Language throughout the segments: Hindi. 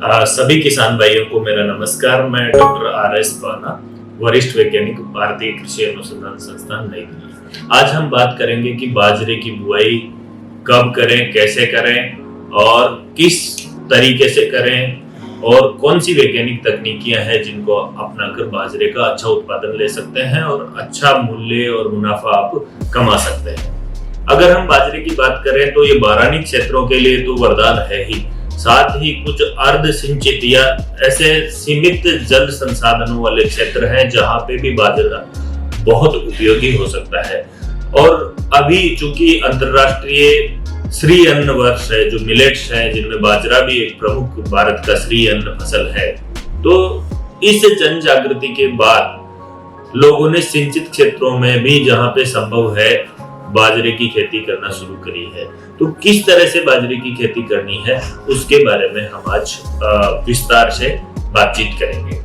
सभी किसान भाइयों को मेरा नमस्कार। मैं डॉक्टर RS पाना, वरिष्ठ वैज्ञानिक, भारतीय कृषि अनुसंधान संस्थान, नई दिल्ली। आज हम बात करेंगे कि बाजरे की बुआई कब करें, कैसे करें और किस तरीके से करें और कौन सी वैज्ञानिक तकनीकियां हैं जिनको अपनाकर बाजरे का अच्छा उत्पादन ले सकते हैं और अच्छा मूल्य और मुनाफा आप कमा सकते हैं। अगर हम बाजरे की बात करें तो ये बारानी क्षेत्रों के लिए तो वरदान है ही, साथ ही कुछ अर्ध सिंचित या ऐसे सीमित जल संसाधनों वाले क्षेत्र हैं जहां पे भी बाजरा बहुत उपयोगी हो सकता है। और अभी चूंकि अंतरराष्ट्रीय श्री अन्न वर्ष है, जो मिलेट्स है जिनमें बाजरा भी एक प्रमुख भारत का श्री अन्न फसल है, तो इस जन जागृति के बाद लोगों ने सिंचित क्षेत्रों में भी जहां पे संभव है बाजरे की खेती करना शुरू करी है। तो किस तरह से बाजरे की खेती करनी है उसके बारे में हम आज विस्तार से बातचीत करेंगे।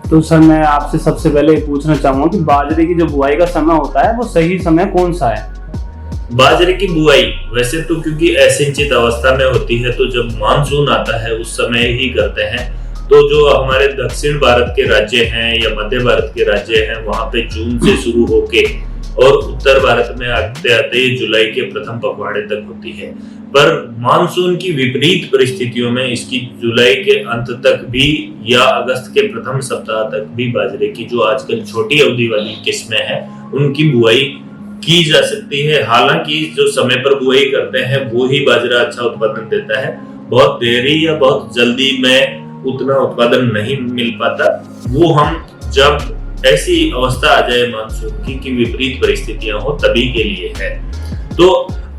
तो सर, मैं आपसे सबसे पहले पूछना चाहूंगा कि बाजरे की जो बुआई का समय होता है वो सही समय कौन सा है? बाजरे की बुआई वैसे तो क्योंकि असिंचित अवस्था में होती है, तो जब मानसून आता है उस समय ही करते हैं। तो जो हमारे दक्षिण भारत के राज्य हैं या मध्य भारत के राज्य हैं, वहां पे जून से शुरू होके और उत्तर भारत में आते आते जुलाई के प्रथम पखवाड़े तक होती है। पर मानसून की विपरीत परिस्थितियों में इसकी जुलाई के अंत तक भी या अगस्त के प्रथम सप्ताह तक भी बाजरे की जो आजकल छोटी अवधि वाली किस्में हैं उनकी बुआई की जा सकती है। हालांकि जो समय पर बुआई करते हैं वो ही बाजरा अच्छा उत्पादन देता है। बहुत देरी या बहुत जल्दी में उतना उत्पादन नहीं मिल पाता। वो हम जब ऐसी अवस्था आ जाए मानसून की विपरीत परिस्थितियां हो तभी के लिए है। तो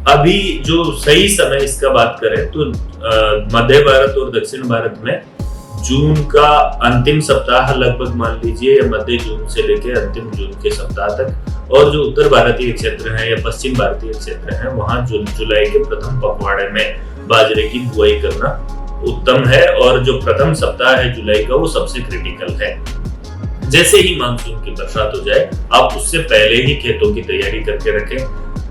अभी जो सही समय इसका बात करें तो मध्य भारत और दक्षिण भारत में जून का अंतिम सप्ताह लगभग मान लीजिए, या मध्य जून से लेकर अंतिम जून के सप्ताह तक, और जो उत्तर भारतीय क्षेत्र है या पश्चिम भारतीय क्षेत्र है वहां जुलाई के प्रथम पखवाड़े में बाजरे की बुआई करना उत्तम है। और जो प्रथम सप्ताह है जुलाई का वो सबसे क्रिटिकल है। जैसे ही मानसून की बरसात हो जाए आप उससे पहले ही खेतों की तैयारी करके रखें।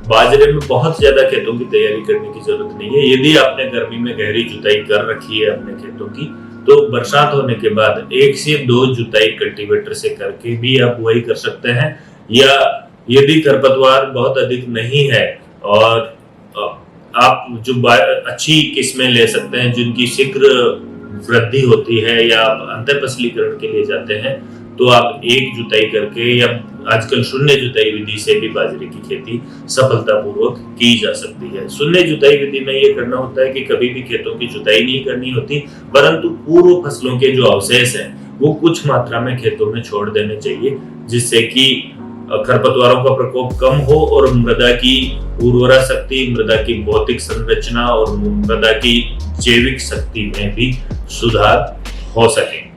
बाजरे में बहुत ज्यादा खेतों की तैयारी करने की जरूरत नहीं है। यदि आपने गर्मी में गहरी जुताई कर रखी है अपने खेतों की, तो बरसात होने के बाद 1 से 2 जुताई कल्टीवेटर से करके भी आप बुआई कर सकते हैं। या यदि खरपतवार बहुत अधिक नहीं है और आप जो अच्छी किस्में ले सकते हैं जिनकी शीघ्र वृद्धि होती है, या आप अंतर फसलीकरण के लिए जाते हैं, तो आप 1 जुताई करके या आजकल शून्य जुताई विधि से भी बाजरे की खेती सफलतापूर्वक की जा सकती है। शून्य जुताई विधि में ये करना होता है कि कभी भी खेतों की जुताई नहीं करनी होती, परंतु पूर्व फसलों के जो अवशेष हैं वो कुछ मात्रा में खेतों में छोड़ देने चाहिए, जिससे कि खरपतवारों का प्रकोप कम हो और मृदा की उर्वरा शक्ति, मृदा की भौतिक संरचना और मृदा की जैविक शक्ति में भी सुधार हो सके।